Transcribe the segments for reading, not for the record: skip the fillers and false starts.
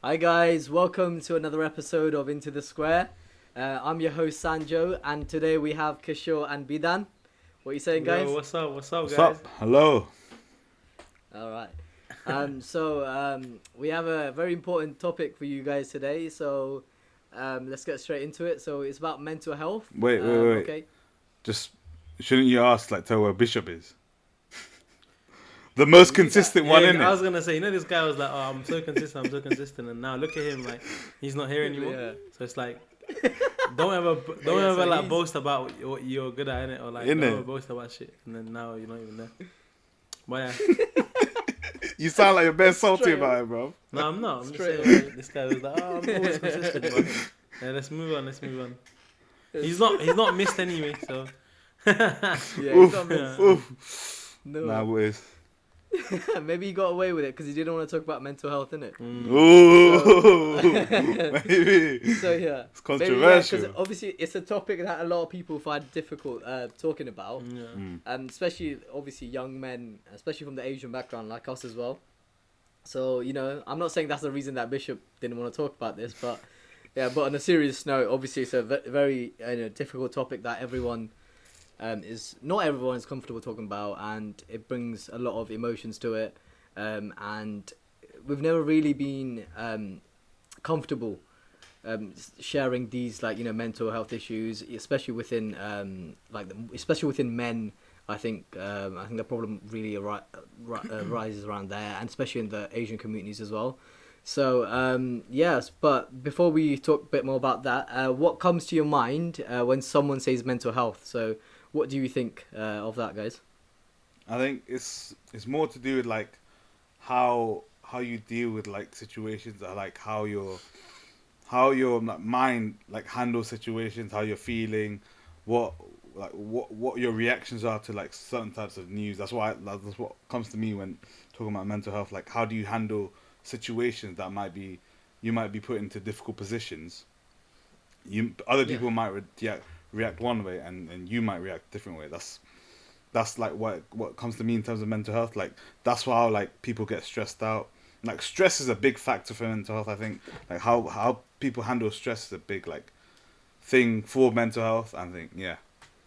Hi guys, welcome to another episode of Into the Square. I'm your host Sanjog, and today we have Kishore and Bidan. What are you saying, guys? Yo, what's up? What's up, What's guys? up? Hello. All right. We have a very important topic for you guys today. So let's get straight into it. So it's about mental health. Wait. Okay. Just shouldn't you ask tell where Bishop is? The most consistent one, Yeah, isn't I was it? gonna say, this guy was like, "Oh, I'm so consistent," and now look at him, like he's not here anymore. Yeah. So it's like, don't ever so like he's- boast about what you're good at, innit? Or like, Innit? don't ever boast about shit, and then now you're not even there. But yeah, You sound like you're bare salty Straight about it, bro. no, I'm not. I'm just Straight saying, like, this guy was like, "Oh, I'm always consistent." But yeah, let's move on. He's not missed anyway, so. Yeah, he's Oof, not missed. oof. No. Nah, boys. Maybe he got away with it because he didn't want to talk about mental health, innit? Ooh, maybe. So yeah, It's controversial. because obviously it's a topic that a lot of people find difficult talking about. Yeah. Especially obviously young men, especially from the Asian background like us as well. So I'm not saying that's the reason that Bishop didn't want to talk about this, but yeah. But on a serious note, obviously it's a very difficult topic that not everyone is comfortable talking about, and it brings a lot of emotions to it. And we've never really been comfortable sharing these mental health issues, especially within especially within men. I think the problem really rises around there, and especially in the Asian communities as well. So yes, but before we talk a bit more about that, what comes to your mind when someone says mental health? So what do you think of that, guys? I think it's more to do with like how you deal with like situations, or like how your like, mind like handles situations, how you're feeling, what your reactions are to like certain types of news. That's what comes to me when talking about mental health. Like, how do you handle situations that you might be put into difficult positions? Other people might react one way, and you might react a different way. That's like what comes to me in terms of mental health. Like, that's why like people get stressed out. Like, stress is a big factor for mental health. I think like how people handle stress is a big like thing for mental health. I think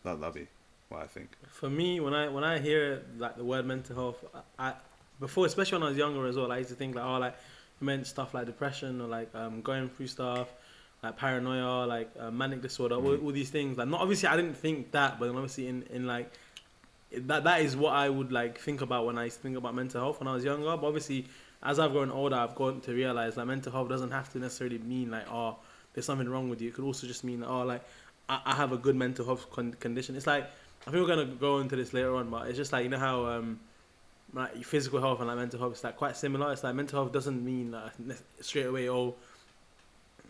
that'll be what I think. For me, when I hear like the word mental health, I before, especially when I was younger as well, I used to think like, oh, like it meant stuff like depression or like going through stuff like paranoia, like manic disorder, all these things. Like, not obviously I didn't think that, but then obviously in like that is what I would like think about when I think about mental health when I was younger. But obviously, as I've grown older, I've gotten to realize that mental health doesn't have to necessarily mean like, oh, there's something wrong with you. It could also just mean, oh, like I have a good mental health condition. It's like, I think we're gonna go into this later on, but it's just like, you know how like physical health and like mental health is like quite similar. It's like mental health doesn't mean straight away, oh,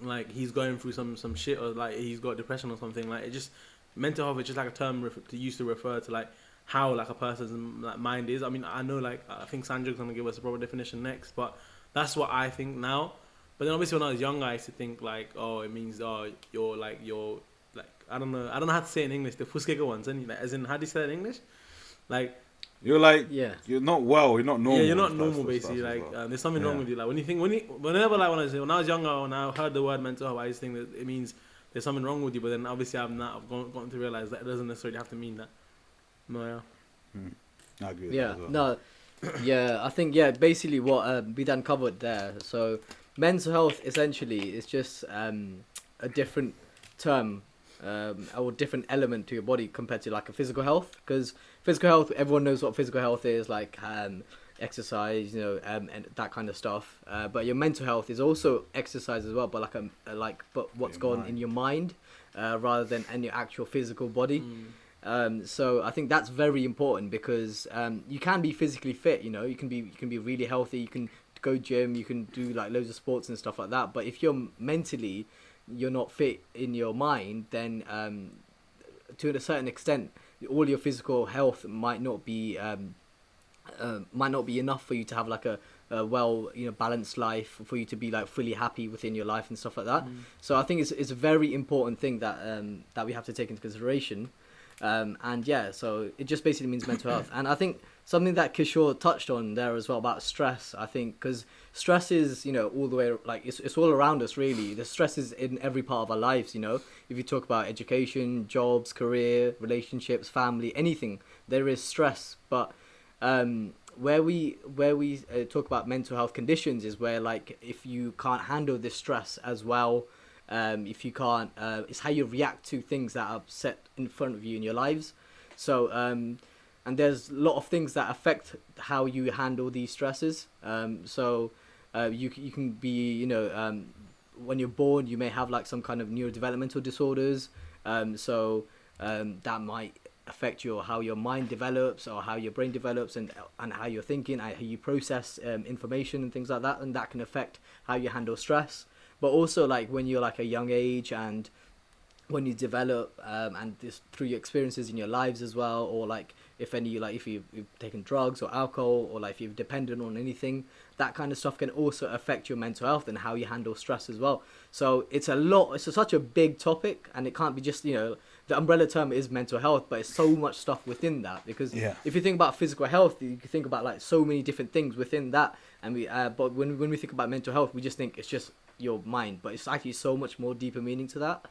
like he's going through some shit, or like he's got depression or something. Like, it just, mental health is just like a term used to refer to like how like a person's like mind is. I mean, I know, like, I think Sanjog's gonna give us a proper definition next, but that's what I think now. But then obviously when I was younger, I used to think like, oh, it means you're like I don't know how to say it in English, the fuskega ones, and like, as in, how do you say it in English? Like, You're like, Yeah. you're not well. You're not normal. yeah, you're not and normal stuff basically. as Like, well. there's something wrong Yeah. with you. Like, whenever like when I was younger, when I heard the word mental health, I used to think that it means there's something wrong with you. But then obviously I've gotten to realize that it doesn't necessarily have to mean that. No, yeah. I agree with Yeah, that as well. no, yeah, I think basically what Bidan covered there. So mental health essentially is just a different term or different element to your body compared to like a physical health. Because physical health, everyone knows what physical health is, like exercise, and that kind of stuff. But your mental health is also exercise as well, but but what's Your going mind. in your mind rather than in your actual physical body. So I think that's very important because you can be physically fit. You can be really healthy. You can go gym. You can do like loads of sports and stuff like that. But if you're not fit in your mind, then to a certain extent, all your physical health might not be enough for you to have like a well balanced life, for you to be like fully happy within your life and stuff like that. So I think it's a very important thing that we have to take into consideration. And yeah, so it just basically means mental health. And I think something that Kishore touched on there as well about stress, I think, because stress is, all the way, like, it's all around us, really. The stress is in every part of our lives, If you talk about education, jobs, career, relationships, family, anything, there is stress. But where we talk about mental health conditions is where, like, if you can't handle this stress as well, if you can't, it's how you react to things that are set in front of you in your lives. So, and there's a lot of things that affect how you handle these stresses. You can be, when you're born, you may have like some kind of neurodevelopmental disorders. That might affect how your mind develops or how your brain develops and how you're thinking, how you process information and things like that, and that can affect how you handle stress. But also, like, when you're like a young age and when you develop, and this through your experiences in your lives as well, or like if you've taken drugs or alcohol, or like if you're dependent on anything, that kind of stuff can also affect your mental health and how you handle stress as well. So it's such a big topic, and it can't be just, the umbrella term is mental health, but it's so much stuff within that, because if you think about physical health, you can think about like so many different things within that, and but when we think about mental health, we just think it's just your mind, but it's actually so much more deeper meaning to that.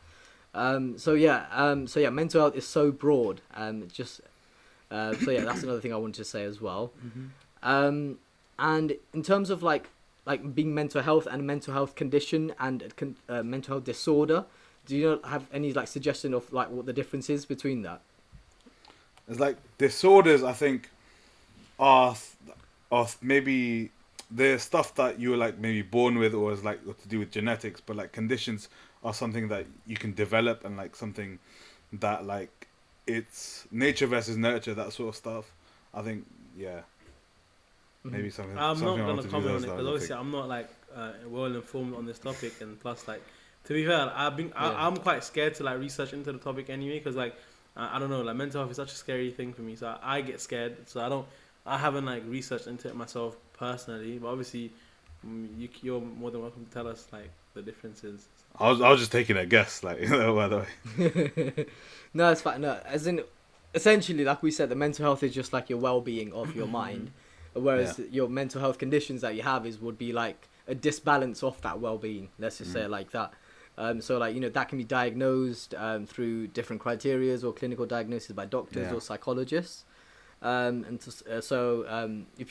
Mental health is so broad, that's another thing I wanted to say as well. And in terms of like being mental health and mental health condition and mental health disorder, do you have any like suggestion of like what the difference is between that? It's like disorders, I think, are maybe the stuff that you were like maybe born with, or is like to do with genetics, but like conditions are something that you can develop, and like something that like it's nature versus nurture, that sort of stuff. I think maybe something. I'm something not I going want to do comment on those it lines, because I obviously think. I'm not like well informed on this topic, and plus like to be fair, I'm quite scared to like research into the topic anyway, because like I don't know, like mental health is such a scary thing for me, so I get scared, so I haven't like researched into it myself personally, but obviously you're more than welcome to tell us like the differences. I was just taking a guess, like, by the way. No, it's fine. No, as in, essentially, like we said, the mental health is just like your well-being of your mind, whereas your mental health conditions that you have would be like a disbalance of that well-being. Let's just say it like that. That can be diagnosed through different criterias or clinical diagnosis by doctors or psychologists. If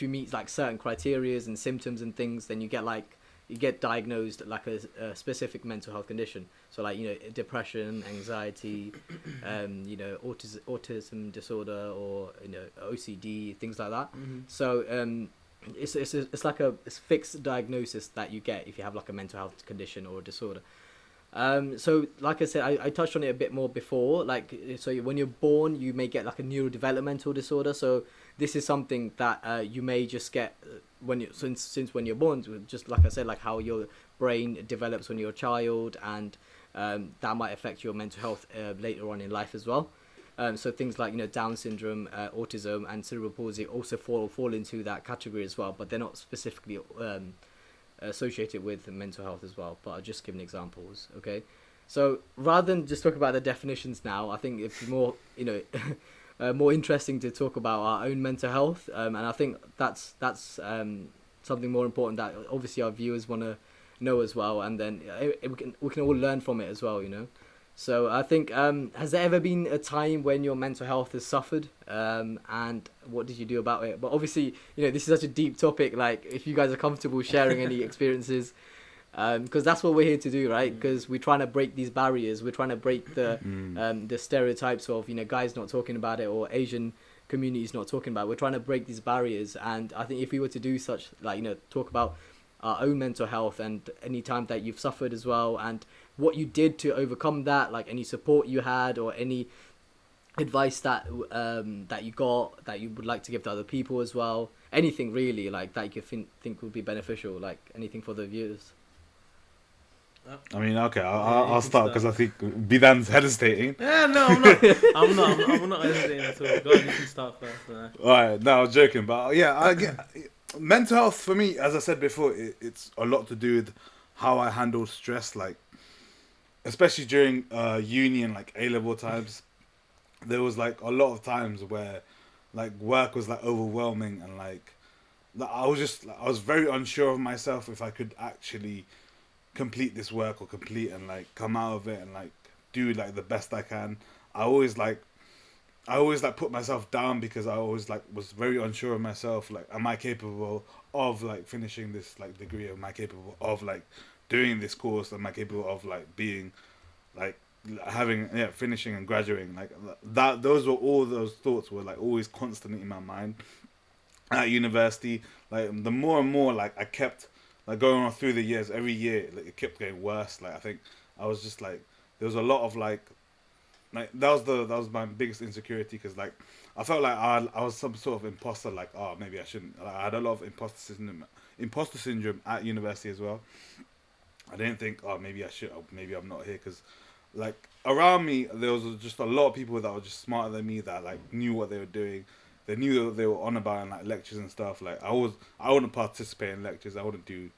you meet like certain criterias and symptoms and things, then you get diagnosed like a specific mental health condition. So like, depression, anxiety, autism disorder, or OCD, things like that. So it's like a fixed diagnosis that you get if you have like a mental health condition or a disorder. So like I said, I touched on it a bit more before, like, so when you're born, you may get like a neurodevelopmental disorder. So this is something that you may just get since when you're born, just like I said, like how your brain develops when you're a child, and that might affect your mental health later on in life as well. So things like Down syndrome, autism, and cerebral palsy also fall into that category as well, but they're not specifically associated with mental health as well, but I'll just give examples. Okay, so rather than just talk about the definitions now, I think it's more more interesting to talk about our own mental health, and I think that's something more important that obviously our viewers want to know as well, and then we can all learn from it as well. So I think, has there ever been a time when your mental health has suffered, and what did you do about it? But obviously, this is such a deep topic. Like, if you guys are comfortable sharing any experiences, because that's what we're here to do, right? Because we're trying to break these barriers. We're trying to break the stereotypes of guys not talking about it, or Asian communities not talking about it. We're trying to break these barriers, and I think if we were to do such, like, talk about our own mental health and any time that you've suffered as well, and what you did to overcome that, like any support you had or any advice that you got that you would like to give to other people as well, anything really like that you think would be beneficial, like anything for the viewers. I mean, okay, I'll start because I think Bidan's hesitating. Yeah, no, I'm not. I'm not hesitating at all. Go on, you can start first. Alright, no, I was joking, but I get mental health for me, as I said before, it's a lot to do with how I handle stress, like especially during uni and like A-level times. There was like a lot of times where like work was like overwhelming, and like I was very unsure of myself if I could actually complete this work or complete and like come out of it and like do like the best I can. I always like put myself down because I always like was very unsure of myself. Like, am I capable of like finishing this like degree? Am I capable of like doing this course? Am I capable of like being like having finishing and graduating? Like that. Those were all those thoughts were like always constantly in my mind at university. Like the more and more like I kept like going on through the years, every year like it kept getting worse. Like I think I was just like there was a lot of like that was my biggest insecurity, because like I felt like I was some sort of imposter. Like, oh, maybe I shouldn't. Like, I had a lot of imposter syndrome at university as well. I didn't think, oh, maybe I should. Or maybe I'm not here because like around me there was just a lot of people that were just smarter than me, that like knew what they were doing. They knew what they were on about in like lectures and stuff. Like I wouldn't participate in lectures. I wouldn't do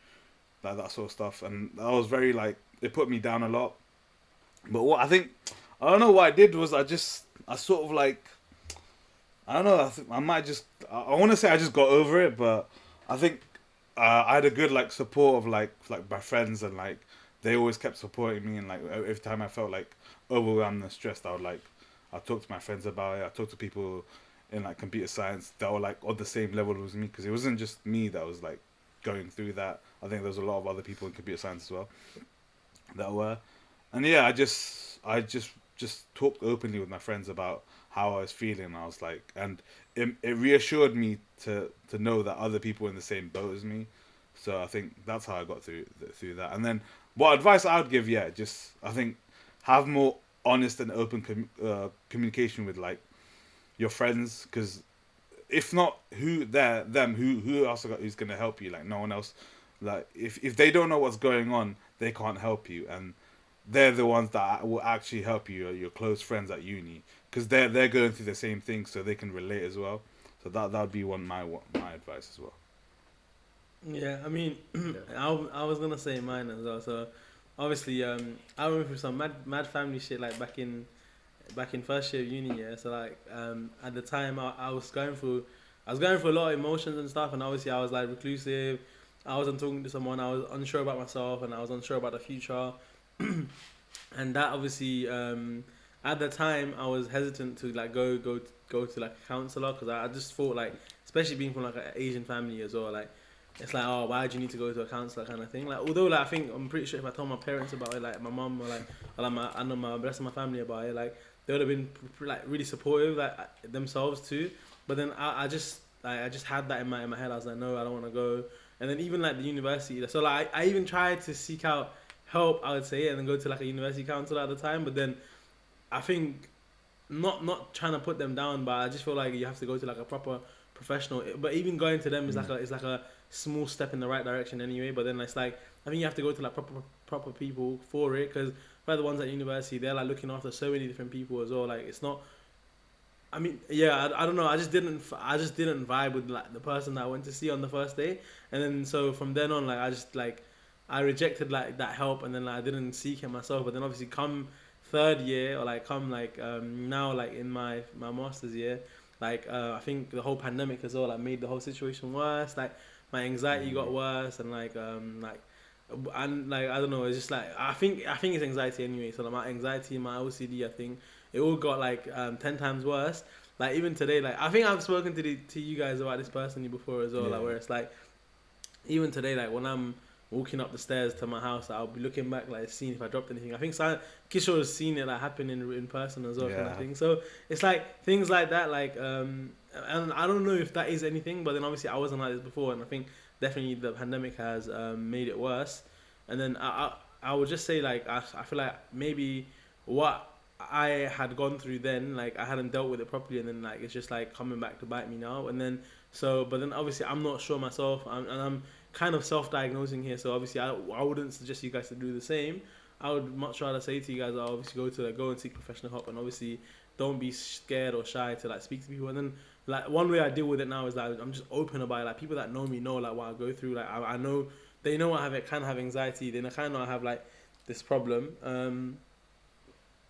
like that sort of stuff, and I was very like it put me down a lot. But what I don't know what I did was I sort of like I don't know. I think I might just I want to say I just got over it, but I think I had a good like support of like my friends, and like they always kept supporting me, and like every time I felt like overwhelmed and stressed, I'd talk to my friends about it. I talked to people in like computer science that were like on the same level as me, because it wasn't just me that was like going through that. I think there was a lot of other people in computer science as well that were, and yeah, I just talked openly with my friends about how I was feeling. I was like, and it reassured me to know that other people were in the same boat as me. So I think that's how I got through that. And then what advice I would give, yeah, just I think have more honest and open communication with like your friends, because if not who else who's gonna help you? Like no one else. Like if they don't know what's going on, they can't help you, and they're the ones that will actually help you, your close friends at uni, because they're going through the same thing, so they can relate as well. So that would be my advice as well. Yeah, I mean, Yeah. I was gonna say mine as well. So obviously, I went through some mad family shit like back in first year of uni. Yeah, so like at the time I was going through a lot of emotions and stuff, and obviously I was like reclusive. I wasn't talking to someone. I was unsure about myself, and I was unsure about the future. And that obviously at the time I was hesitant to like go to like a counselor, because I just thought like, especially being from like an Asian family as well, like it's like, oh, why do you need to go to a counselor kind of thing. Like although like I think I'm pretty sure if I told my parents about it, like my mum or like I know my the rest of my family about it, like they would have been like really supportive like themselves too. But then I just had that in my head. I was like, no, I don't want to go. And then even like the university, so like I even tried to seek out help, I would say, and then go to like a university counselor at the time. But then I think not trying to put them down, but I just feel like you have to go to like a proper professional. But even going to them is like a small step in the right direction anyway. But then it's like I think you have to go to like proper people for it, because for the ones at university, they're like looking after so many different people as well. Like it's not. I mean, yeah, I don't know. I just didn't vibe with like the person that I went to see on the first day, and then so from then on, like I just like I rejected like that help, and then like, I didn't seek it myself. But then obviously come third year, or like come like now like in my master's year, like I think the whole pandemic as well like made the whole situation worse. Like my anxiety got worse, and and like I don't know, it's just like I think it's anxiety anyway. So like my anxiety, my OCD, I think it all got like 10 times worse. Like even today, like I think I've spoken to you guys about this personally before as well. Yeah. Like where it's like even today, like when I'm walking up the stairs to my house, I'll be looking back, like seeing if I dropped anything. I think Kishore has seen it like happen in person as well, kind of thing. So it's like things like that, like and I don't know if that is anything, but then obviously I wasn't like this before, and I think definitely the pandemic has made it worse. And then I would just say like I feel like maybe what I had gone through then, like I hadn't dealt with it properly, and then like it's just like coming back to bite me now. And then but then obviously I'm not sure myself, and I'm kind of self-diagnosing here. So obviously I wouldn't suggest you guys to do the same. I would much rather say to you guys, obviously go and seek professional help, and obviously don't be scared or shy to like speak to people. And then like one way I deal with it now is like I'm just open about it. Like people that know me know like what I go through. Like I know they know I kind of have anxiety. They kind of know I have like this problem.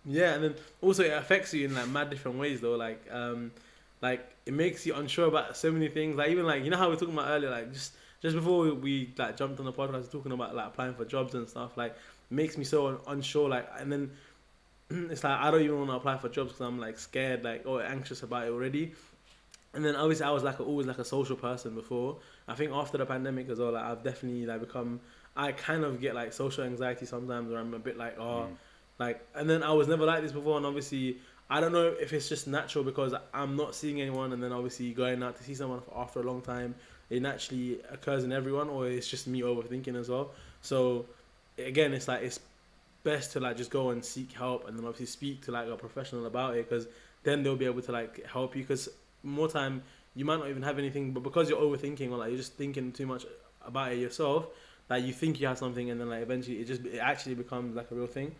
Yeah, and then also it affects you in like mad different ways though. Like like it makes you unsure about so many things. Like even like you know how we were talking about earlier, like just before we like jumped on the podcast talking about like applying for jobs and stuff. Like it makes me so unsure. Like and then it's like I don't even want to apply for jobs because I'm like scared, like or anxious about it already. And then obviously I was like always like a social person before. I think after the pandemic as well, like I've definitely like become. I kind of get like social anxiety sometimes, where I'm a bit like like. And then I was never like this before, and obviously I don't know if it's just natural because I'm not seeing anyone, and then obviously going out to see someone after a long time, it naturally occurs in everyone, or it's just me overthinking as well. So again, it's like it's best to like just go and seek help, and then obviously speak to like a professional about it, because then they'll be able to like help you. Because more time you might not even have anything, but because you're overthinking or like you're just thinking too much about it yourself, like you think you have something, and then like eventually it actually becomes like a real thing.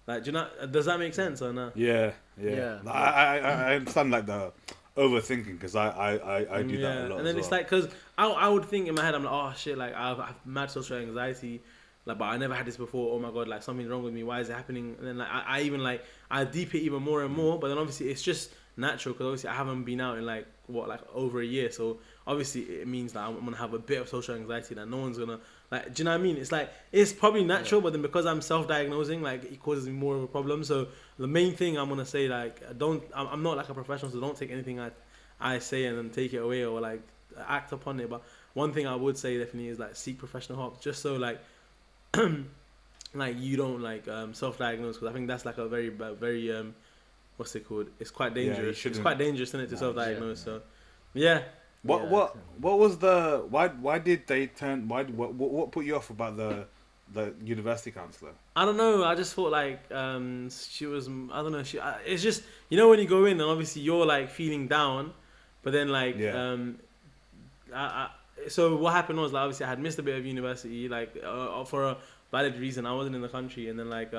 Like, do you know? Does that make sense or not? Yeah. Yeah. I understand like the overthinking, because I do that a lot. And then as it's well. like, because I would think in my head, I'm like, oh shit, like I've mad social anxiety, like, but I never had this before. Oh my god, like something's wrong with me. Why is it happening? And then like I even like I deep it even more and more. But then obviously it's just natural, because obviously I haven't been out in like over a year. So obviously it means that I'm gonna have a bit of social anxiety that no one's gonna like. Do you know what I mean? It's like it's probably natural, but then because I'm self-diagnosing, like it causes me more of a problem. So the main thing I'm gonna say, like, I'm not like a professional, so don't take anything I say and then take it away or like act upon it. But one thing I would say definitely is like seek professional help, just so like like you don't like self-diagnose, because I think that's like a very what's it called? It's quite dangerous. It's quite dangerous, isn't it, to self-diagnose? So yeah. What was the why did they turn what put you off about the university counselor? I don't know. I just thought like she was. I don't know. It's just, you know, when you go in and obviously you're like feeling down, but then like so what happened was like obviously I had missed a bit of university, like for a valid reason. I wasn't in the country, and then like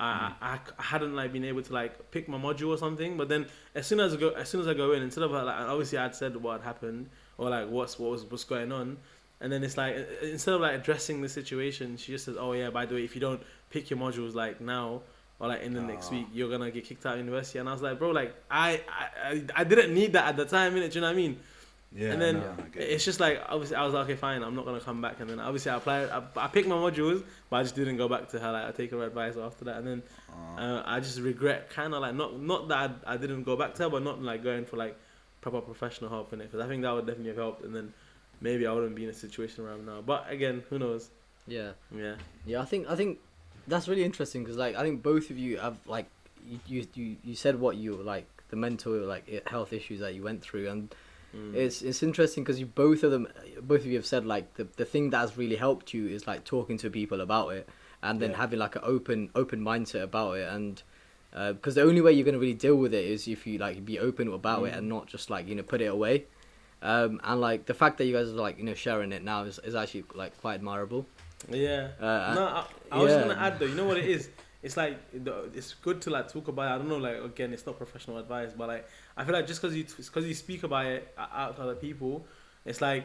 I hadn't like been able to like pick my module or something. But then as soon as I go in, instead of like obviously I'd said what had happened or like what's going on. And then it's like, instead of like addressing the situation, she just says, oh yeah, by the way, if you don't pick your modules like now or like in the next week, you're gonna get kicked out of university. And I was like, bro, like I didn't need that at the time, innit? Do you know what I mean? Yeah. And then it's just like, obviously I was like, okay, fine, I'm not gonna come back. And then obviously I picked my modules, but I just didn't go back to her. Like I take her advice after that. And then I just regret kind of like not that I didn't go back to her, but not like going for like proper professional help in it, because I think that would definitely have helped. And then maybe I wouldn't be in a situation where I'm now. But again, who knows? Yeah. I think that's really interesting, because like I think both of you have like you said what you like, the mental like health issues that you went through, and it's interesting because both of you have said like the thing that has really helped you is like talking to people about it, and then having like an open mindset about it, and because the only way you're gonna really deal with it is if you like be open about it and not just like put it away. And like the fact that you guys are like sharing it now is actually like quite admirable. Yeah. No, I was just gonna add though. You know what it is? It's like it's good to like talk about it. I don't know. Like again, it's not professional advice, but like I feel like just because you speak about it out to other people, it's like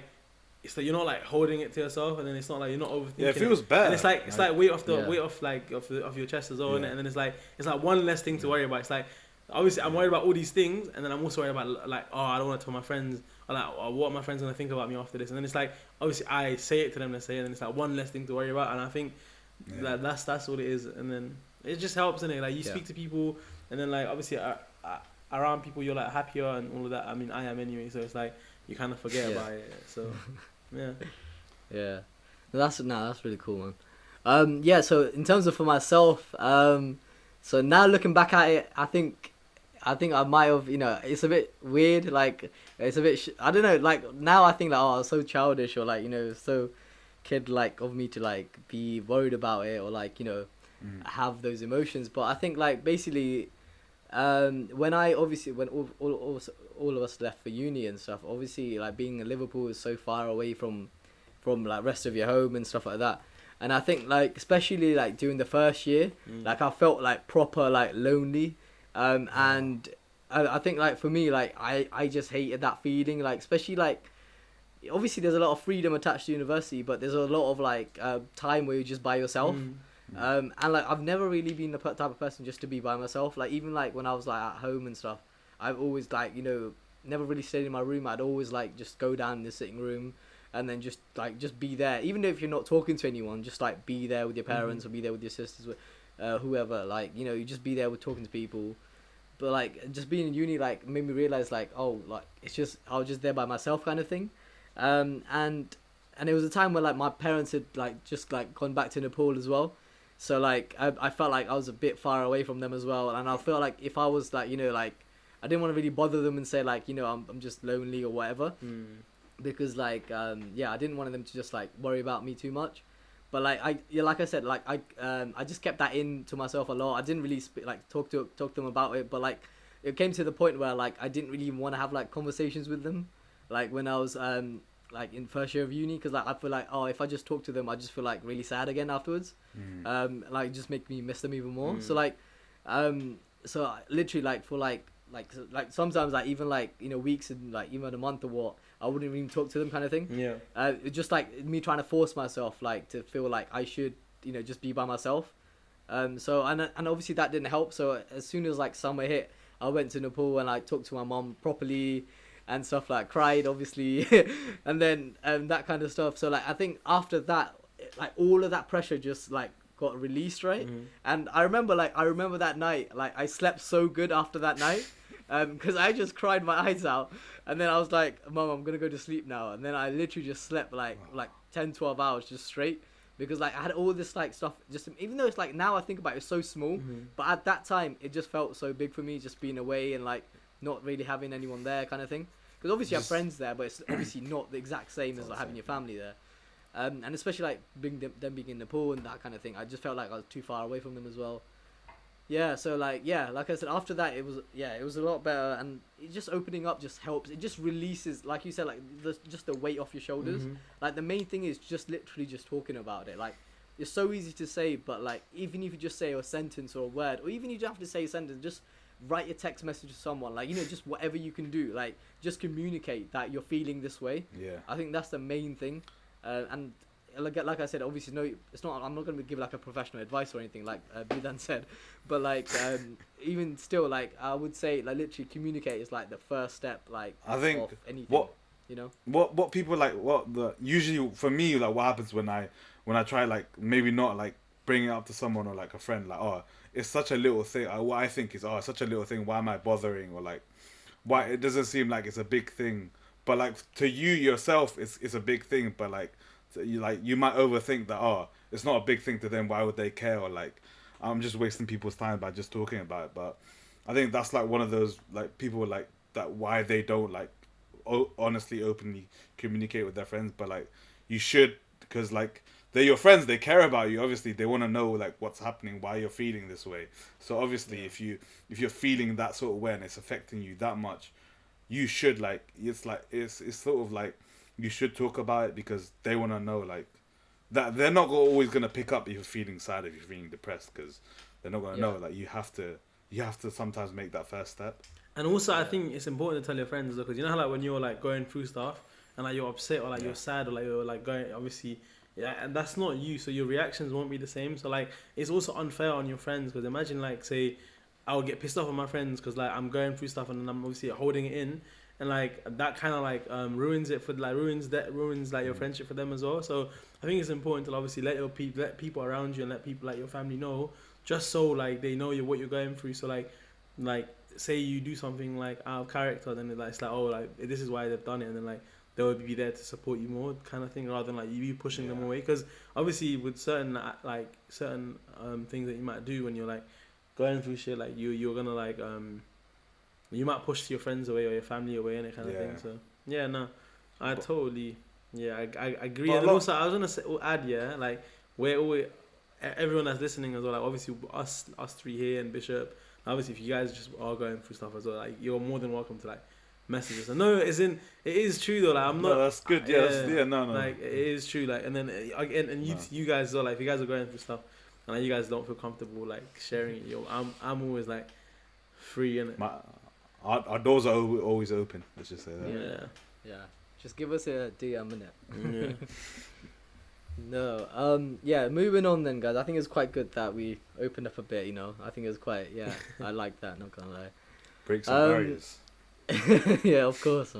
you're not like holding it to yourself, and then it's not like you're not overthinking. Yeah, it feels better. And it's like weight off of your chest as well, innit? And then it's like one less thing to worry about. It's like obviously I'm worried about all these things, and then I'm also worried about like, oh, I don't want to tell my friends, or like, oh, what are my friends gonna think about me after this? And then it's like obviously I say it to them, let's say, and then it's like one less thing to worry about. And I think that's what it is. And then it just helps, innit? Like you speak to people, and then like obviously around people you're like happier and all of that. I mean, I am anyway, so it's like you kind of forget about it. So yeah. That's really cool, man. So in terms of for myself, so now looking back at it, I think I might have, it's a bit weird, like it's a bit I don't know, like now I think like, oh, I was so childish, or like so kid like of me to like be worried about it, or like have those emotions. But I think like basically when all of us left for uni and stuff, obviously like being in Liverpool is so far away from like rest of your home and stuff like that. And I think like especially like during the first year, like I felt like proper like lonely, and I think like for me like I just hated that feeling, like especially like obviously there's a lot of freedom attached to university, but there's a lot of like time where you're just by yourself. And like I've never really been the type of person just to be by myself. Like even like when I was like at home and stuff, I've always like never really stayed in my room. I'd always like just go down in the sitting room, and then just be there. Even if you're not talking to anyone, just like be there with your parents or be there with your sisters, with whoever. Like, you know, you just be there with talking to people. But like just being in uni like made me realize like, oh, like it's just I was just there by myself kind of thing, and it was a time where like my parents had like just like gone back to Nepal as well. So like I felt like I was a bit far away from them as well, and I felt like if I was like, you know, like I didn't want to really bother them and say like, you know, I'm just lonely or whatever, because like yeah, I didn't want them to just like worry about me too much. But like like I said, like I just kept that in to myself a lot. I didn't really talk to them about it, but like it came to the point where like I didn't really want to have like conversations with them, like when I was like in first year of uni, because like I feel like, oh, if I just talk to them, I just feel like really sad again afterwards. Like just make me miss them even more. So like so literally like for like sometimes like even like, you know, weeks and like even a month or what, I wouldn't even talk to them kind of thing. It's just like me trying to force myself like to feel like I should, you know, just be by myself. So and obviously that didn't help. So as soon as like summer hit, I went to Nepal and I talked to my mom properly and stuff, like cried obviously and then that kind of stuff. So like I think after that, like all of that pressure just like got released, right? And I remember that night, like I slept so good after that night, because I just cried my eyes out, and then I was like, Mom, I'm gonna go to sleep now. And then I literally just slept like 10-12 hours just straight, because like I had all this like stuff, just even though it's like now I think about it, it's so small, but at that time it just felt so big for me, just being away and like not really having anyone there kind of thing. Because obviously you have friends there, but it's obviously not the exact same as like having your family there. And especially like them being in Nepal and that kind of thing, I just felt like I was too far away from them as well. Yeah, so like, yeah, like I said, after that it was a lot better, and it just opening up just helps. It just releases, like you said, like just the weight off your shoulders. Like the main thing is just literally just talking about it. Like it's so easy to say, but like even if you just say a sentence or a word, or even if you don't have to say a sentence, just write a text message to someone, like, you know, just whatever you can do, like just communicate that you're feeling this way. I think that's the main thing. And like I said, obviously no, it's not, I'm not going to give like a professional advice or anything like Bidan said, but like even still, like I would say like literally communicate is like the first step, like I think of anything, you know, what people like, usually for me, like what happens when I try like maybe not like bring it up to someone or like a friend, like, oh, it's such a little thing. What I think is, oh, it's such a little thing, why am I bothering? Or like, why it doesn't seem like it's a big thing, but like to you yourself it's a big thing, but like you might overthink that, oh, it's not a big thing to them, why would they care? Or like, I'm just wasting people's time by just talking about it. But I think that's like one of those like people like that, why they don't like honestly openly communicate with their friends. But like you should, because like they're your friends, they care about you, obviously they want to know like what's happening, why you're feeling this way. So obviously if you're feeling that sort of way and it's affecting you that much, you should like, it's sort of like you should talk about it, because they want to know like that they're not always going to pick up if you're feeling sad, if you're feeling depressed, because they're not going to know. Like you have to sometimes make that first step. And also I think it's important to tell your friends, because you know how like when you're like going through stuff and like you're upset or like you're sad or like you're like going, obviously, and that's not you, so your reactions won't be the same. So like it's also unfair on your friends, because imagine like, say I would get pissed off on my friends because like I'm going through stuff and then I'm obviously holding it in, and like that kind of like ruins it for like ruins like your friendship for them as well. So I think it's important to obviously let people around you and let people like your family know, just so like they know what you're going through. So like say you do something like out of character, then it's like, oh, like this is why they've done it, and then like they will be there to support you more, kind of thing, rather than like you pushing them away. Because obviously with certain things that you might do when you're like going through shit, like you're gonna like you might push your friends away or your family away and that kind of thing. So yeah, no, I totally I agree. And also I was gonna add, like we're always, everyone that's listening as well, like obviously us three here and Bishop, obviously if you guys just are going through stuff as well, like you're more than welcome to like message us. I know it is true though, like I'm not, that's good. No, like it is true, like, and then and you guys as well, like if you guys are going through stuff and like, you guys don't feel comfortable like sharing it, I'm always like free, and our doors are always open, let's just say that. Yeah, just give us a DM minute. No, moving on then, guys. I think it's quite good that we opened up a bit, you know. I think it's quite, I like that, not gonna lie. Break some barriers. Yeah, of course,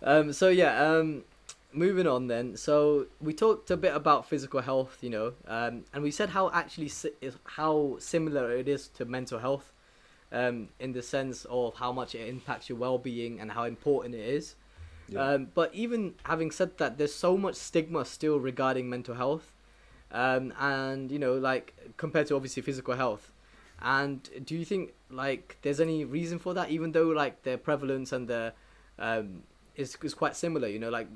man. So yeah, moving on then. So we talked a bit about physical health, and we said how actually how similar it is to mental health, in the sense of how much it impacts your well-being and how important it is. Yeah. But even having said that, there's so much stigma still regarding mental health, and like compared to obviously physical health. And do you think like there's any reason for that, even though like their prevalence and the is quite similar, like,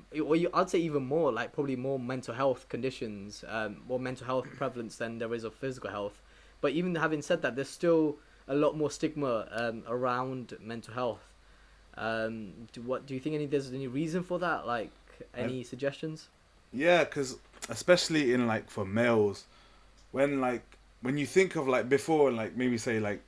I'd say even more, like probably more mental health conditions, more mental health prevalence than there is of physical health. But even having said that, there's still a lot more stigma around mental health. Do you think there's any reason for that? Like any suggestions? Yeah, because especially in like for males, when you think of like before, like maybe say like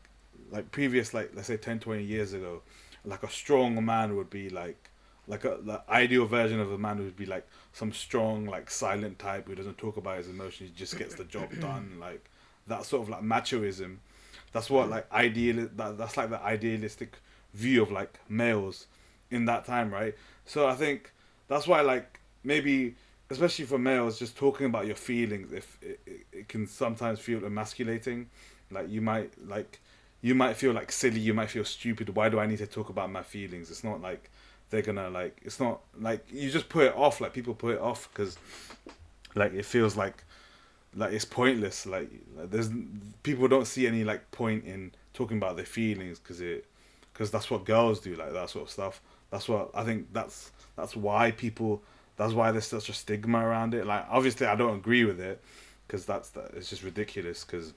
previous, like let's say 10, 20 years ago, like a strong man would be like the ideal version of a man would be like some strong, like silent type who doesn't talk about his emotions, he just gets the job done, like that sort of like machoism. That's what like that's like the idealistic view of like males in that time, right? So I think that's why like maybe especially for males, just talking about your feelings, if it can sometimes feel emasculating. Like you might feel like silly, you might feel stupid. Why do I need to talk about my feelings? It's not like they're gonna like. It's not like you just put it off. Like people put it off because like it feels like it's pointless. Like there's people don't see any like point in talking about their feelings because that's what girls do. Like that sort of stuff. That's what I think. That's why people. That's why there's such a stigma around it. Like obviously I don't agree with it because it's just ridiculous because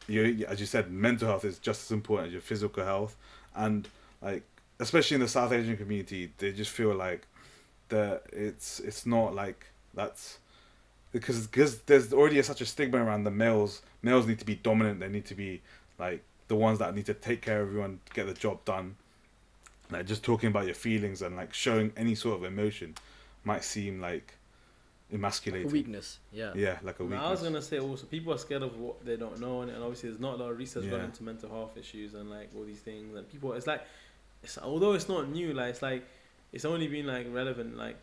as you said, mental health is just as important as your physical health, and like especially in the South Asian community, they just feel like that it's not like that's because there's already such a stigma around the males. Males need to be dominant. They need to be like the ones that need to take care of everyone, get the job done. Like just talking about your feelings and like showing any sort of emotion might seem like emasculating. Like a weakness, yeah. Yeah, like a weakness. I was gonna say also people are scared of what they don't know, and obviously there's not a lot of research gone into mental health issues and like all these things. And people, although it's not new, like it's only been like relevant like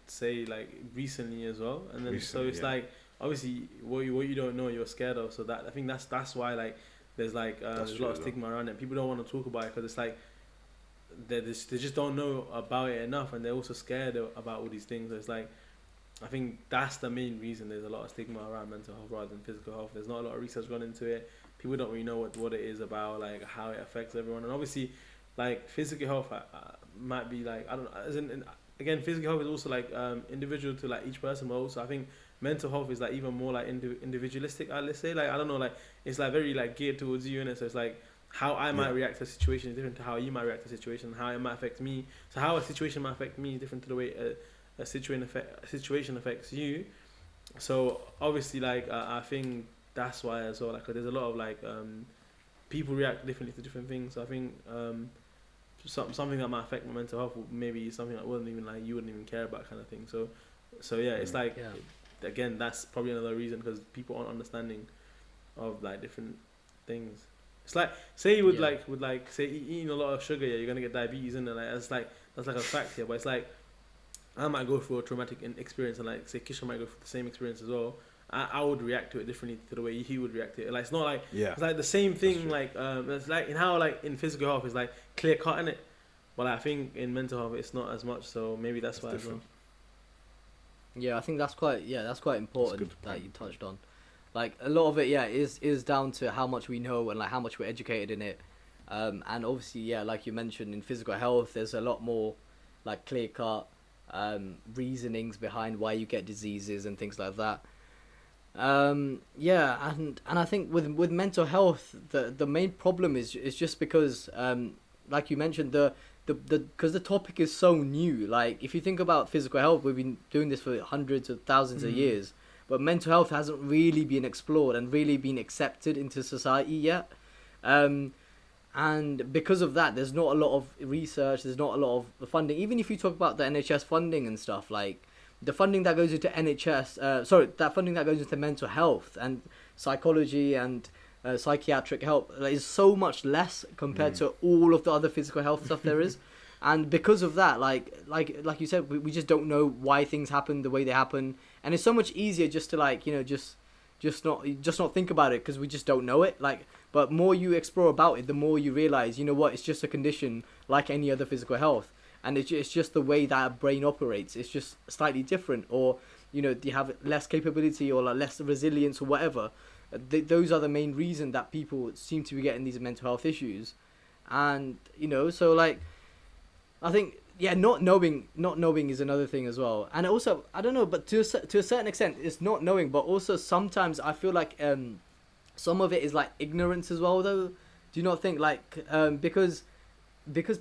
say like recently as well. And then so it's like obviously what you don't know you're scared of. So that I think that's why like there's like there's a lot of stigma around it. People don't want to talk about it because it's like they just don't know about it enough, and they're also scared about all these things. So it's like I think that's the main reason there's a lot of stigma around mental health rather than physical health. There's not a lot of research gone into it. People don't really know what it is about, like how it affects everyone. And obviously, like physical health might be like I don't know. Again, physical health is also like individual to like each person, but also I think mental health is like even more like individualistic. Let's say like I don't know, like it's like very like geared towards you, and so it's like how I might react to a situation is different to how you might react to a situation. How it might affect me. So how a situation might affect me is different to the way a situation affects you. So obviously like I think that's why as well, like there's a lot of like people react differently to different things. So I think something that might affect my mental health maybe something that you wouldn't even care about kind of thing. So yeah, it's like again that's probably another reason because people aren't understanding of like different things. It's like say you would say eating a lot of sugar, you're gonna get diabetes, and like that's like a fact here. But it's like I might go through a traumatic experience, and like say Kisha might go through the same experience as well. I would react to it differently to the way he would react to it. Like it's not like it's like the same thing. Like it's like in how like in physical health it's like clear cut in it, but like, I think in mental health it's not as much. So maybe that's why as well. Yeah, I think that's quite important that you touched on. Like a lot of it, is down to how much we know and like how much we're educated in it. And obviously, like you mentioned, in physical health, there's a lot more like clear cut reasonings behind why you get diseases and things like that. And I think with mental health, the main problem is just because like you mentioned because the topic is so new. Like if you think about physical health, we've been doing this for hundreds of thousands of years. But mental health hasn't really been explored and really been accepted into society yet. And because of that, there's not a lot of research, there's not a lot of funding. Even if you talk about the NHS funding and stuff, like the funding that goes into that funding that goes into mental health and psychology and psychiatric help is so much less compared to all of the other physical health stuff there is. And because of that, like you said, we just don't know why things happen the way they happen, and it's so much easier just to like, you know, just not think about it because we just don't know it. Like, but more you explore about it, the more you realize, you know what, it's just a condition like any other physical health, and it's just the way that our brain operates. It's just slightly different, or you know, you have less capability or like less resilience or whatever. Those are the main reason that people seem to be getting these mental health issues, and you know, so like. I think, yeah, not knowing is another thing as well. And also, I don't know, but to a certain extent, it's not knowing, but also sometimes I feel like some of it is like ignorance as well, though. Do you not think, like, because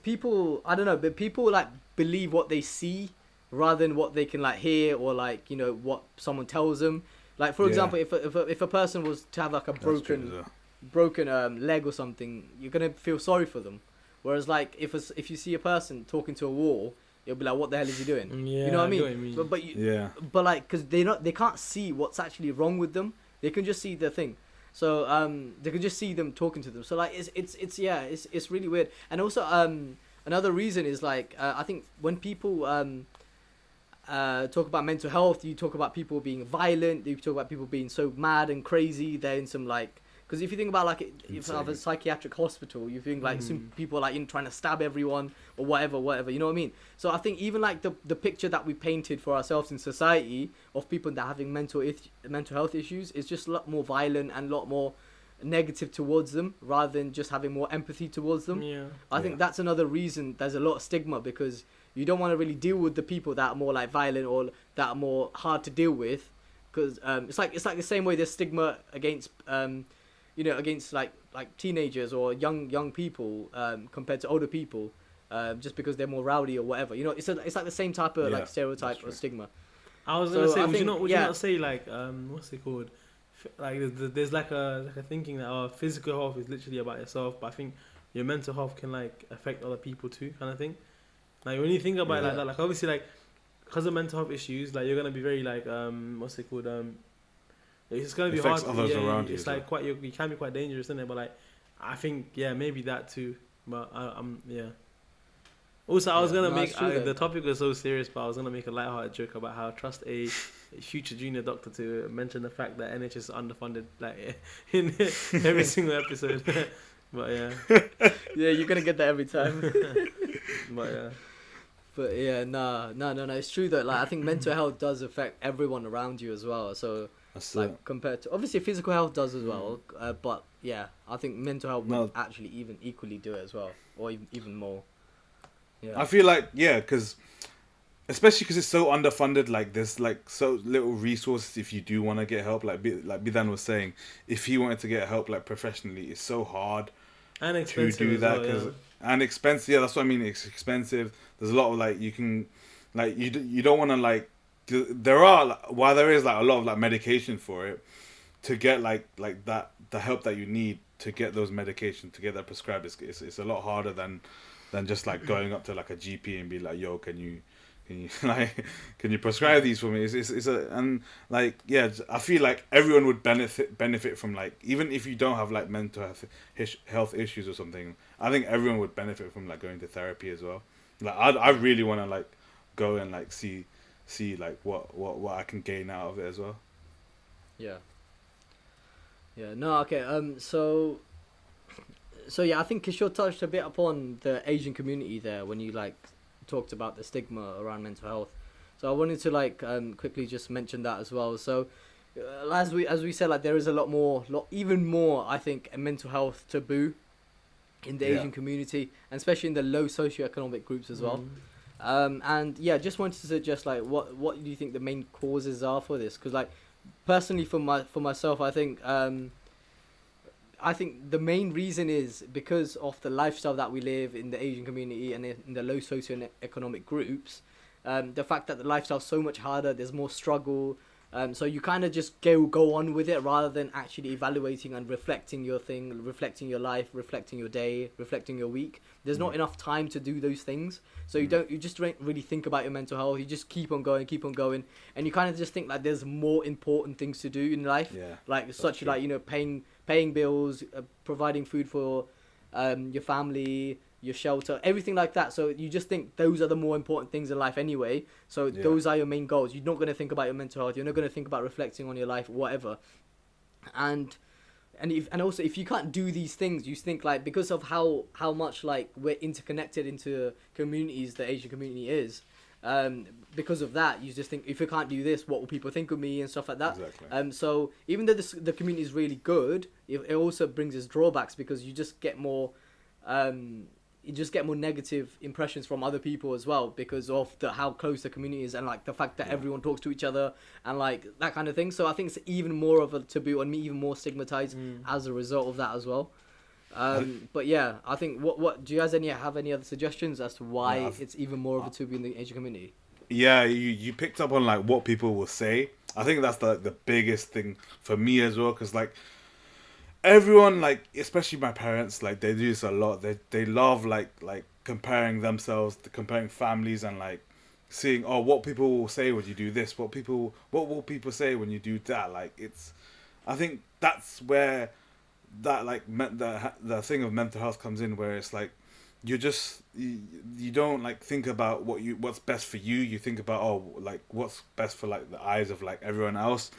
people, I don't know, but people like believe what they see rather than what they can like hear or like, you know, what someone tells them. Like, for example, if a person was to have like a broken leg or something, you're going to feel sorry for them. Whereas, like, if you see a person talking to a wall, you'll be like, "What the hell is he doing?" Yeah, you know what I mean? what you mean. But like, because they can't see what's actually wrong with them. They can just see the thing. So they can just see them talking to them. So like, it's really weird. And also another reason is like I think when people talk about mental health, you talk about people being violent. You talk about people being so mad and crazy. They're in some like. Because if you think about like if you have a psychiatric hospital, you think like some people are, like, you know, trying to stab everyone or whatever, you know what I mean? So I think even like the picture that we painted for ourselves in society of people that are having mental health issues is just a lot more violent and a lot more negative towards them rather than just having more empathy towards them. I think that's another reason there's a lot of stigma, because you don't want to really deal with the people that are more like violent or that are more hard to deal with, because it's like the same way there's stigma against you know, against like teenagers or young people compared to older people, just because they're more rowdy or whatever. You know, it's like the same type of like stereotype or stigma. I was gonna say, would you not say like what's it called? Like there's like a thinking that physical health is literally about yourself, but I think your mental health can like affect other people too, kind of thing. Like when you think about it like that, like obviously like because of mental health issues, like you're gonna be very like what's it called it's gonna be hard. Others around you. It's like quite. You can be quite dangerous, isn't it? But like, I think maybe that too. But I'm. Also, I was gonna make the topic was so serious, but I was gonna make a lighthearted joke about how I trust a future junior doctor to mention the fact that NHS is underfunded, like in every single episode. But yeah, you're gonna get that every time. But yeah, no. It's true that like I think mental health does affect everyone around you as well. So. Like compared to obviously physical health does as well, but yeah, I think mental health would actually even equally do it as well, or even more. Yeah, I feel like because especially because it's so underfunded, like there's like so little resources if you do want to get help. Like Bidan was saying, if he wanted to get help like professionally, it's so hard and expensive to do that and expensive. Yeah, that's what I mean. It's expensive. There's a lot of like you can like you don't want to like. There are while there is like a lot of like medication for it, to get like that the help that you need to get those medications to get that prescribed it's a lot harder than just like going up to like a GP and be like, yo, can you like can you prescribe these for me? And like I feel like everyone would benefit from, like, even if you don't have like mental health issues or something, I think everyone would benefit from like going to therapy as well. Like I really want to like go and like see like what I can gain out of it as well. Yeah, no, okay, so yeah, I think Kishore touched a bit upon the Asian community there when you like talked about the stigma around mental health. So I wanted to like quickly just mention that as well. So as we said, like there is a even more I think a mental health taboo in the Asian community, and especially in the low socioeconomic groups as well. And just wanted to suggest like what do you think the main causes are for this? Because like personally for myself, I think the main reason is because of the lifestyle that we live in the Asian community and in the low socioeconomic groups. The fact that the lifestyle's so much harder, there's more struggle. So you kind of just go on with it rather than actually evaluating and reflecting your thing, reflecting your life, reflecting your day, reflecting your week. There's not enough time to do those things. So you just don't really think about your mental health. You just keep on going, and you kind of just think like there's more important things to do in life, like such true. Like, you know, paying paying bills, providing food for your family, your shelter, everything like that. So you just think those are the more important things in life anyway. So those are your main goals. You're not going to think about your mental health. You're not going to think about reflecting on your life, whatever. And also if you can't do these things, you think like, because of how much like we're interconnected into communities, the Asian community is, because of that, you just think, if I can't do this, what will people think of me and stuff like that. Exactly. So even though the community is really good, it also brings its drawbacks, because you just get more negative impressions from other people as well, because of how close the community is, and like the fact that everyone talks to each other and like that kind of thing. So I think it's even more of a taboo, and me even more stigmatized as a result of that as well. But yeah, I think what do you guys have any other suggestions as to why it's even more of a taboo in the Asian community? Yeah, you picked up on like what people will say. I think that's the biggest thing for me as well, because like everyone, like especially my parents, like they do this a lot. They love like comparing themselves, comparing families, and like seeing, oh, what people will say when you do this, what will people say when you do that. Like I think that's where that like the thing of mental health comes in, where it's like you don't like think about what's best for you. You think about, oh, like what's best for like the eyes of like everyone else.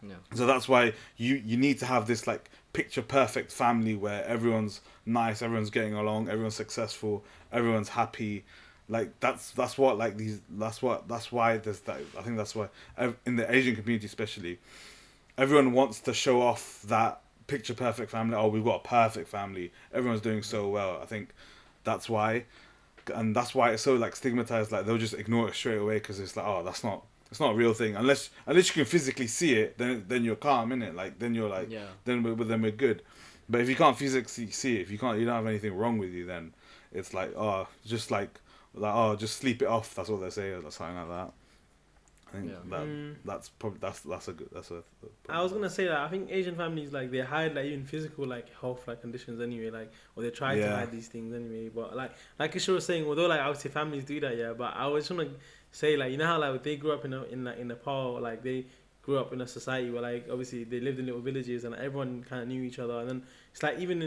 Yeah. So that's why you need to have this like picture perfect family where everyone's nice, everyone's getting along, everyone's successful, everyone's happy. Like that's what like these that's why there's that. I think that's why in the Asian community especially, everyone wants to show off that picture perfect family. Oh, we've got a perfect family, everyone's doing so well. I think that's why, and that's why it's so like stigmatized. Like they'll just ignore it straight away, because it's like, oh, it's not a real thing. Unless you can physically see it, then you're calm, innit? Like then you're like, then we're good. But if you can't physically see it, if you don't have anything wrong with you, then it's like, oh, just just sleep it off. That's what they say, or something like that. I think that's probably that's a good. I was gonna say that I think Asian families, like, they hide like even physical like health like conditions anyway, like, or they try to hide these things anyway. But like Kishore was saying, although like obviously families do that, but I was trying to say, like, you know how like they grew up in Nepal, like they grew up in a society where like obviously they lived in little villages and everyone kind of knew each other, and then it's like even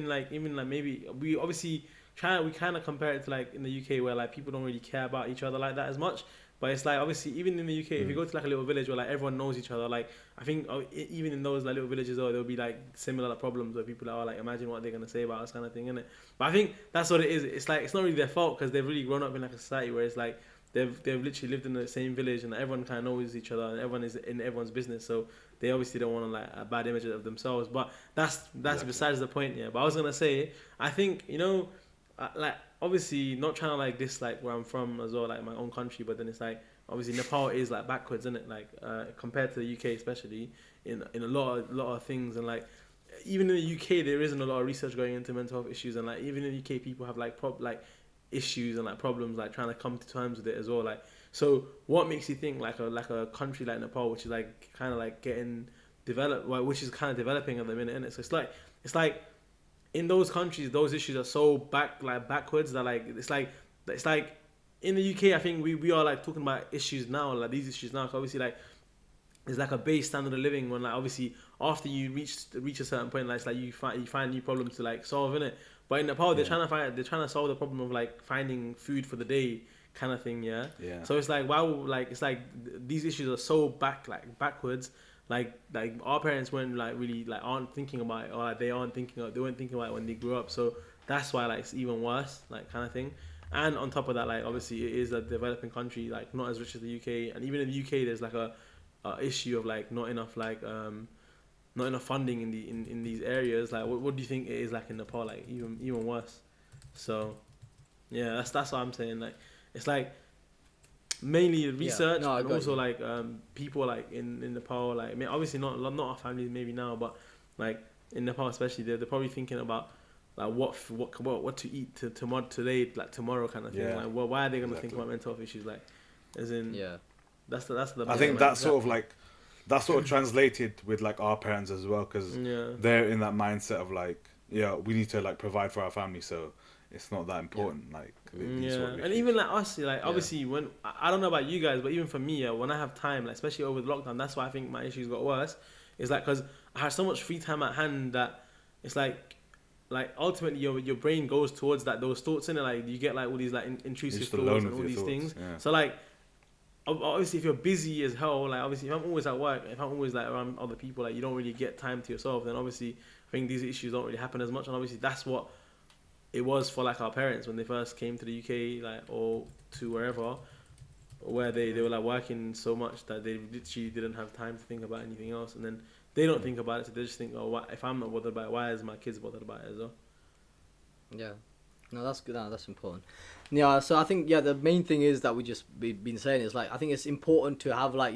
maybe we obviously we kind of compare it to like in the UK where like people don't really care about each other like that as much. But it's like obviously even in the UK, if you go to like a little village where like everyone knows each other, like I think even in those like little villages, there'll be like similar problems where people are like, imagine what they're gonna say about us kind of thing, innit? But I think that's what it is. It's like it's not really their fault, because they've really grown up in like a society where it's like they've literally lived in the same village and everyone kind of knows each other and everyone is in everyone's business. So they obviously don't want to like a bad image of themselves. But that's besides the point. Yeah. But I was gonna say, I think like obviously not trying to like dislike where I'm from as well, like my own country, but then it's like obviously Nepal is like backwards, isn't it? Like compared to the UK, especially in a lot of things, and like even in the UK there isn't a lot of research going into mental health issues, and like even in the UK people have like issues and like problems like trying to come to terms with it as well. Like, so what makes you think like a country like Nepal, which is like kind of like getting developed, which is kind of developing at the minute, innit? So it's like in those countries, those issues are so backwards that like it's like in the UK, I think we are like talking about issues now, like these issues now. 'Cause obviously, like there's like a base standard of living when like obviously after you reach a certain point, like it's like you find new problems to like solve, innit? But in Nepal, they're trying to solve the problem of like finding food for the day kind of thing, yeah. So it's like it's like these issues are so backwards. Like our parents weren't like really like aren't thinking about it, or like they weren't thinking about it when they grew up. So that's why like it's even worse, like kind of thing. And on top of that, like obviously it is a developing country, like not as rich as the UK. And even in the UK, there's like a issue of like not enough funding in these areas. Like what do you think it is like in Nepal? Like even worse. So yeah, that's what I'm saying. Like it's like mainly research, and also like people like in Nepal, like I mean, obviously not our families maybe now, but like in Nepal especially, they're probably thinking about like what to eat today, like tomorrow kind of thing. Like why are they gonna think about mental health issues? Like as in that's the I think that's sort of like that's sort of translated with like our parents as well, because they're in that mindset of like we need to like provide for our family, so it's not that important. Like and even like us, like obviously when I don't know about you guys, but even for me, when I have time, like especially over the lockdown, that's why I think my issues got worse. Is like because I had so much free time at hand that it's like ultimately your brain goes towards those thoughts in it. Like you get like all these like intrusive Just thoughts alone and with all your these thoughts, things. yeah. So like obviously if you're busy as hell, like obviously if I'm always at work, if I'm always like around other people, like you don't really get time to yourself, then obviously I think these issues don't really happen as much. And obviously that's what it was for like our parents when they first came to the UK, like, or to wherever, where they were like working so much that they literally didn't have time to think about anything else, and then they don't think about it, so they just think, oh, what, if I'm not bothered by it, why is my kids bothered about it as well? Yeah. No, that's good. No, that's important. Yeah, so I think the main thing is that we just been saying is like I think it's important to have like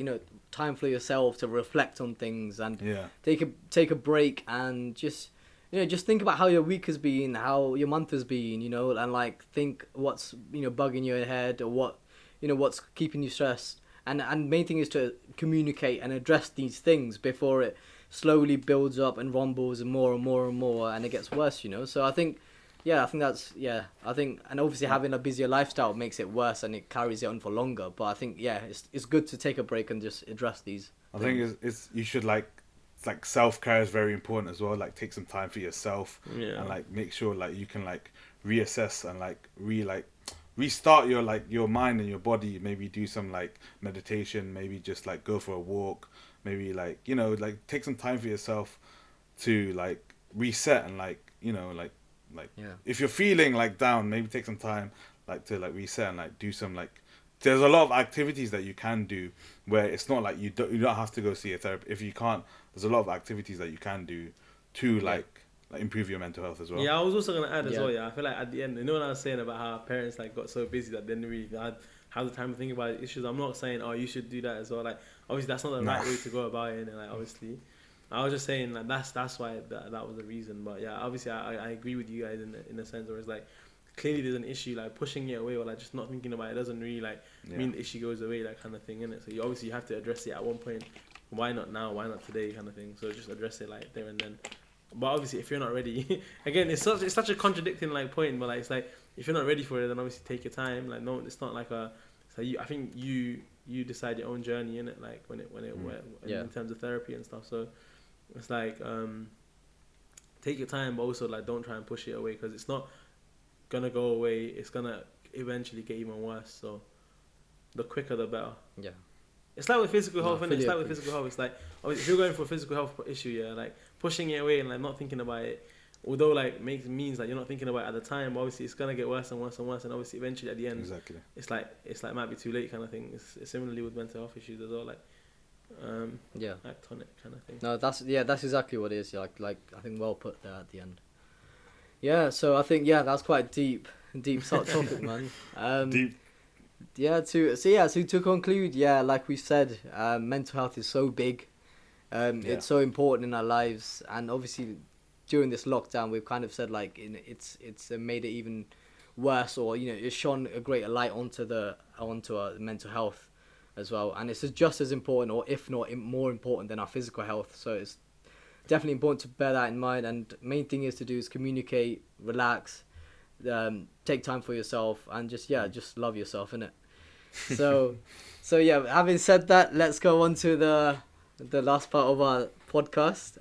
time for yourself to reflect on things and take a break and just just think about how your week has been, how your month has been, and like think what's bugging you in your head or what's keeping you stressed. And main thing is to communicate and address these things before it slowly builds up and rumbles and more and more and more and it gets worse. So I think. I think and obviously having a busier lifestyle makes it worse and it carries it on for longer. But I think, it's good to take a break and just address these I things. think it's you should like self-care is very important as well. Like take some time for yourself and like make sure like you can like reassess and like restart your mind and your body. Maybe do some like meditation, maybe just like go for a walk, maybe like like take some time for yourself to like reset and like if you're feeling like down, maybe take some time like to like reset and like do some like there's a lot of activities that you can do where it's not like you don't have to go see a therapist if you can't. There's a lot of activities that you can do to like improve your mental health as well. Yeah, I was also gonna add as well. Yeah, I feel like at the end, when I was saying about how parents like got so busy that they didn't really have the time to think about issues. I'm not saying you should do that as well. Like obviously that's not the right way to go about it. And like obviously, I was just saying like that's why that was the reason. But yeah, obviously I agree with you guys in a sense where it's like clearly there's an issue, like pushing it away or like just not thinking about it doesn't really like mean the issue goes away, that kind of thing, innit? So you obviously have to address it at one point. Why not now? Why not today? Kind of thing. So just address it like there and then. But obviously if you're not ready, again it's such a contradicting like point. But like it's like if you're not ready for it, then obviously take your time. Like no, it's not like I think you decide your own journey in it. Like in terms of therapy and stuff. So it's like take your time, but also like don't try and push it away because it's not gonna go away. It's gonna eventually get even worse. So the quicker the better. Yeah. It's like with physical health, innit? It's like with physical health. It's like if you're going for a physical health issue, like pushing it away and like not thinking about it, although like means like you're not thinking about it at the time. But obviously, it's gonna get worse and worse and worse, and obviously, eventually at the end, it's like it might be too late, kind of thing. It's similarly with mental health issues as well, like act on it, kind of thing. No, that's exactly what it is. Like I think well put there at the end. Yeah, so I think that's quite deep sort of topic, man. Deep. Yeah, to conclude, like we said, mental health is so big. It's so important in our lives, and obviously during this lockdown we've kind of said like it's made it even worse, or it's shone a greater light onto our mental health as well, and it's just as important, or if not more important than our physical health. So it's definitely important to bear that in mind, and main thing is to do is communicate, relax, take time for yourself, and just love yourself, innit? So having said that, let's go on to the last part of our podcast,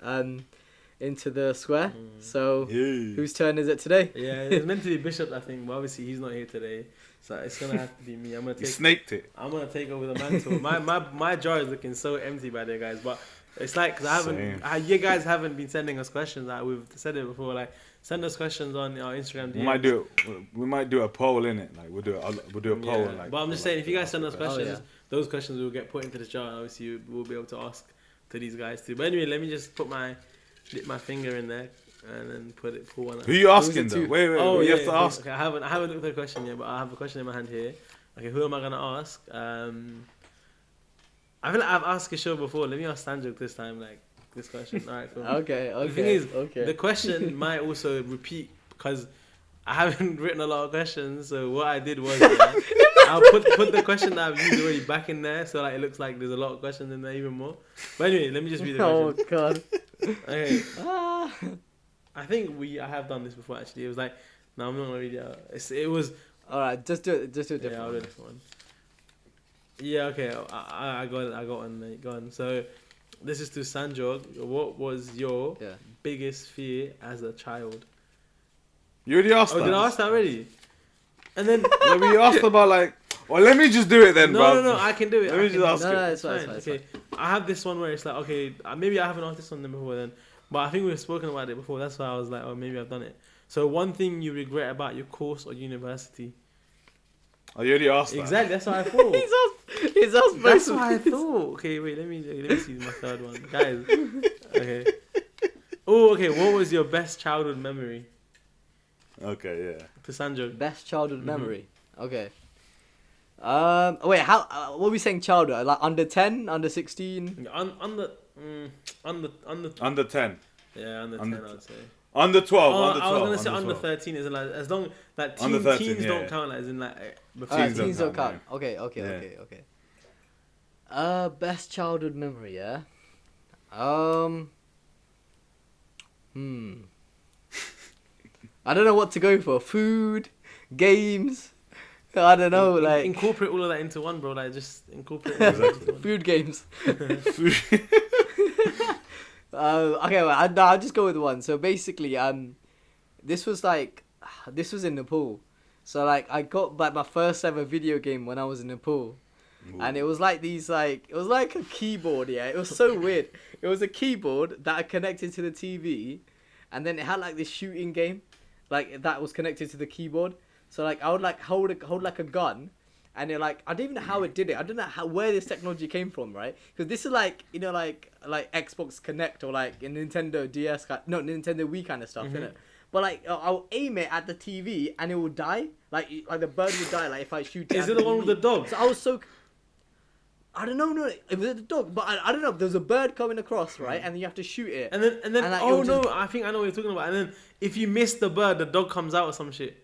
into the square. So whose turn is it today? Yeah, it's meant to be Bishop, I think, but obviously he's not here today, so it's gonna have to be me. I'm gonna take over the mantle. My jar is looking so empty by there, guys, but it's like cause you guys haven't been sending us questions. Like we've said it before, like send us questions on our Instagram DMs. We might do a poll in it. Like we'll do a poll. And, like, but I'm just saying, if you guys send us questions, those questions will get put into the jar, and obviously we'll be able to ask to these guys too. But anyway, let me just dip my finger in there and then pull one up. Who are you asking though? Wait, you have to ask. Okay, I haven't looked at the question yet, but I have a question in my hand here. Okay, who am I gonna ask? I feel like I've asked a show before. Let me ask Sanjog this time, like this question. All right, cool. Okay. The thing is, the question might also repeat because I haven't written a lot of questions. So what I did was I'll put the question that I've used already back in there, so like it looks like there's a lot of questions in there even more. But anyway, let me just read the question. Oh God. Okay. I think I have done this before actually. It was like, no, I'm not gonna read it out. It was. All right, just do it. Yeah, I'll do a different one. Yeah, okay. I got one, mate. Go on. So, This is to Sanjog. What was your Yeah. biggest fear as a child? You already asked Oh, that. did I ask that already? And then Yeah, we asked about like. Well, let me just do it then, bro. no, I can do it. Let me just ask No, it. no, It's it's fine. fine. It's Okay, I have this one where it's like, okay, maybe I haven't asked this one before then, but I think we've spoken about it before. That's why I was like, oh, maybe I've done it. So one thing you regret about your course or university? Oh, you already asked that. Exactly. That's what I thought. He's asked That's both of what I these. thought. Okay, wait. Let me see my third one, guys. Okay. Oh, okay. What was your best childhood memory? Okay, yeah. To Sanjog. Best childhood Mhm. memory. Okay. Wait, how? What are we saying? Childhood? Like under 10, under 16? Under 10. yeah, under 10, Under- I'd say. Under 12. Oh, Under 12. I was gonna say under under 12. 13 is like as long like Under 13, teens yeah. don't count like as in like before. Teens Teens don't don't count, count. Okay. Yeah. Best childhood memory, yeah. I don't know what to go for. Food, games. I don't know, like incorporate all of that into one, bro. Like just incorporate all of that into one. food games. Okay, well, I'll just go with one. So basically, this was in Nepal. So like I got like my first ever video game when I was in Nepal. And it was like it was like a keyboard, yeah. It was so weird. It was a keyboard that I connected to the TV, and then it had like this shooting game, like that was connected to the keyboard. So like I would like hold like a gun, and it like I don't even know how it did it. I don't know where this technology came from, right? Because this is like like Xbox Connect or like a Nintendo DS, Nintendo Wii kind of stuff, Mhm. innit? But like I'll aim it at the TV and it will die, like the bird would die, like if I shoot it. Is at it the one with the dog? So I was so. I don't know, no, it was a dog, but I don't know. There was a bird coming across, right, and you have to shoot it. And then And, like, oh it'll no, just- I think I know what you're talking about. And then if you miss the bird, the dog comes out or some shit.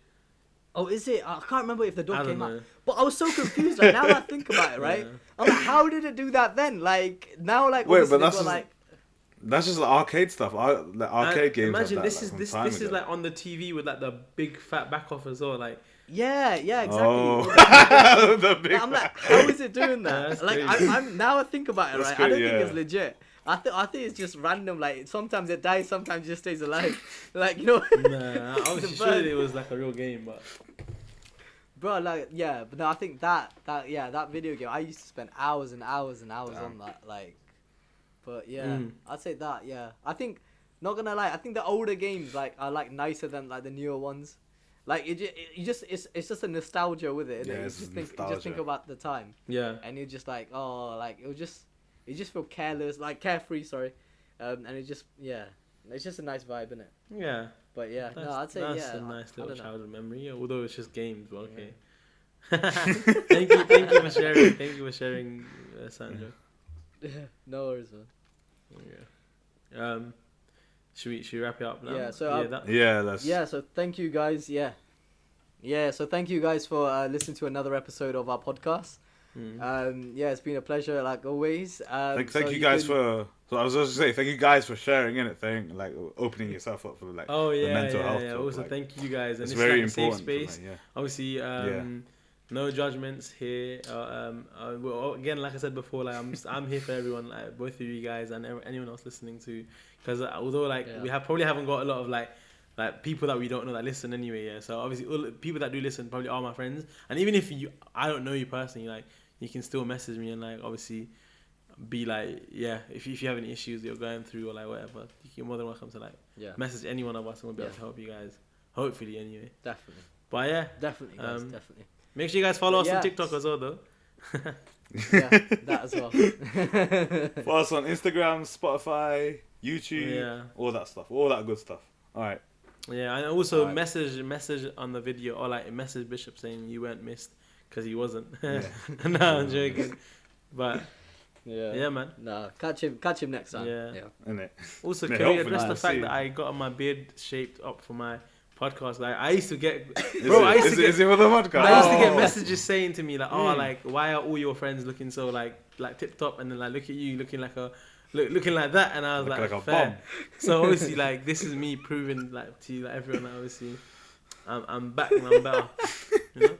Oh, is it? I can't remember if the I dog don't came know. out. But I was so confused. Like now that I think about it, right? Yeah. I'm like, how did it do that then? Like now, like Wait, obviously but that's they've got, just- like. That's just arcade stuff. The arcade games. Imagine have that, this like, is from this time this is ago. like on the TV with like the big fat back off as well. Like Yeah, exactly. Oh. the big. I'm like, how is it doing Yeah, that? that's like, crazy. I'm now I think about it, That's right? I don't crazy, think it's yeah. legit. I think it's just random. Like sometimes it dies, sometimes it just stays alive. Like you know, nah, obviously The sure bird. it was like a real game, but bro. Like yeah, but no, I think that video game. I used to spend hours and hours and hours Damn. on that. Like, but yeah, Mm. I'd say that. Yeah, I think not gonna lie. I think the older games like are like nicer than like the newer ones. Like it's just a nostalgia with it. Innit? Yeah, You it's just nostalgia. think about the time. yeah. And you're just like, oh, like you just feel careless, like carefree, sorry, and it's just it's just a nice vibe, innit? Yeah, But yeah, no, I'd say that's yeah, a nice I little don't know. childhood memory. Although it's just games, but okay. thank you for sharing. Thank you for sharing, Sanjog. No worries, man. Yeah. Should we wrap it up now? Yeah, so, Yeah, that's. Yeah, so thank you guys. Yeah, so thank you guys for listening to another episode of our podcast. Yeah, it's been a pleasure like always. Thank so you guys can- for. So I was just to say thank you guys for sharing in it. Like opening yourself up for like. Oh yeah, the mental health yeah. talk, Also, like, thank you guys, and It's it's very like a safe important. for, space. like, yeah. Obviously, no judgments here. Well, again, like I said before, like I'm here for everyone, like both of you guys and anyone else listening to, because although like Yeah. we probably haven't got a lot of like people that we don't know that listen anyway. Yeah, so obviously all the people that do listen probably are my friends, and even if I don't know you personally, like you can still message me and like obviously be like, yeah, if you have any issues you're going through or like whatever, you're more than welcome to like Yeah, message any one of us and we'll be able Yeah. to help you guys. Hopefully, anyway. definitely, But yeah, definitely, guys, Um, definitely. make sure you guys follow us Yeah. on TikTok as well, though. Yeah, that as well. Follow us on Instagram, Spotify, YouTube, Yeah. all that stuff, all that good stuff. All right. Yeah, and also Alright. message on the video or like message Bishop saying you weren't missed because he wasn't. Yeah. No, I'm joking. But yeah, man. No, catch him next time. Yeah. Innit? Also, Yeah, can we hopefully address the I'll fact see. that I got my beard shaped up for my podcast? Like I used to get, Is bro. it- I used is to it- get. is it for the podcast? I used to get Oh. messages saying to me like, "Oh, Mm. like why are all your friends looking so like tip top?" And then like, look at you looking like looking like that, and I was Looking like, like a fair. bomb. So obviously, like this is me proving like to like everyone that obviously I'm back and I'm better. You know?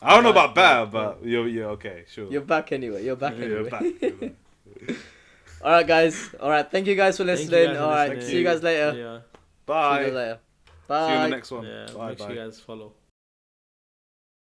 I don't know about Yeah, better, but you're okay, sure. You're back anyway. You're back Yeah, anyway. you're back. You're back. All right, guys. All right. Thank you guys for Thank you listening. guys for All right. listening. See you guys later. Yeah. Bye. See you guys later. See you in Bye. the next one. Yeah. Bye. Make sure Bye. you guys follow.